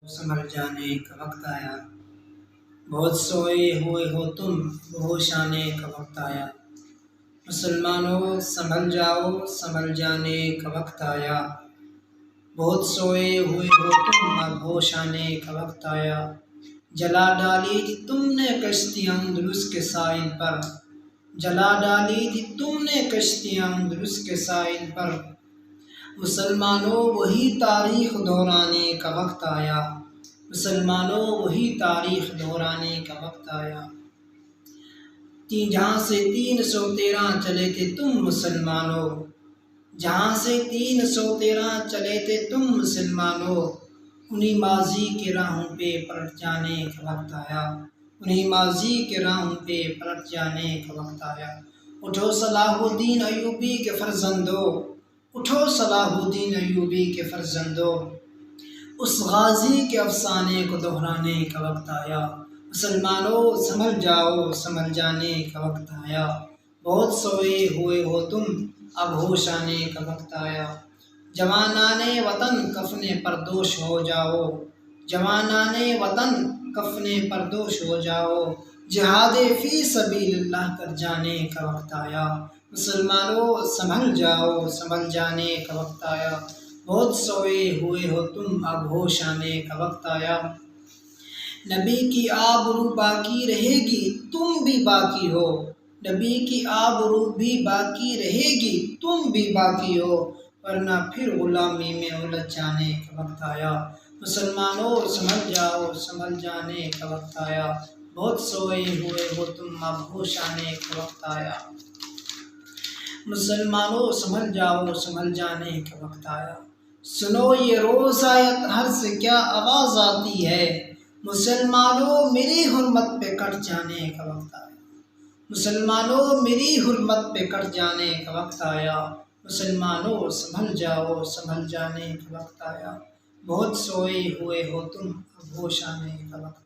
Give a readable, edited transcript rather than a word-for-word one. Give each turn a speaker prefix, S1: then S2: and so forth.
S1: سنبھل جانے کا وقت آیا، بہت سوئے ہوئے ہو تم، ہوش آنے کا وقت آیا۔ مسلمانوں سنبھل جاؤ، سنبھل جانے کا وقت آیا، بہت سوئے ہوئے ہو تم، اب ہوش آنے کا وقت آیا۔ جلا ڈالی تھی تم نے کشتیاں اندلس کے ساحل پر، جلا ڈالی تھی تم نے کشتیاں اندلس کے ساحل پر، مسلمانوں وہی تاریخ دہرانے کا وقت آیا، مسلمانوں وہی تاریخ دہرانے کا وقت آیا۔ جہاں سے 313 چلے تھے تم مسلمانوں، جہاں سے 313 چلے تھے تم مسلمانوں، انہی ماضی کے راہوں پہ پلٹ جانے کا وقت آیا، انہی ماضی کے راہوں پہ پلٹ جانے کا وقت آیا۔ اٹھو صلاح الدین ایوبی کے فرزندو، اٹھو صلاح الدین ایوبی کے فرزندو، اس غازی کے افسانے کو دہرانے کا وقت آیا۔ مسلمانوں سنبھل جاؤ، سنبھل جانے کا وقت آیا، بہت سوئے ہوئے ہو تم، اب ہوش آنے کا وقت آیا۔ جوانان وطن کفن پردوش ہو جاؤ، جوانان وطن کفن پردوش ہو جاؤ، جہاد فی سبیل اللہ کر جانے کا وقت آیا۔ مسلمانوں سنبھل جاؤ، سنبھل جانے کا وقت آیا، بہت سوئے ہوئے ہو تم، اب ہوش آنے کا وقت آیا۔ نبی کی آبرو باقی رہے گی، تم بھی باقی ہو، نبی کی آبرو بھی باقی رہے گی، تم بھی باقی ہو، ورنہ پھر غلامی میں الجھ جانے کا وقت آیا۔ مسلمانوں سنبھل جاؤ، سنبھل جانے کا وقت آیا، بہت سوئے ہوئے ہو تم، اب ہوش آنے کا وقت آیا۔ مسلمانوں سنبھل جاؤ، سنبھل جانے کا وقت آیا۔ سنو یہ روز آیت ہر سے کیا آواز آتی ہے، مسلمانوں میری حرمت پہ کٹ جانے کا وقت آیا، مسلمانوں میری حرمت پہ کٹ جانے کا وقت آیا۔ مسلمانوں سنبھل جاؤ، سنبھل جانے کا وقت آیا، بہت سوئے ہوئے ہو تم، اب ہوش آنے کا وقت آیا۔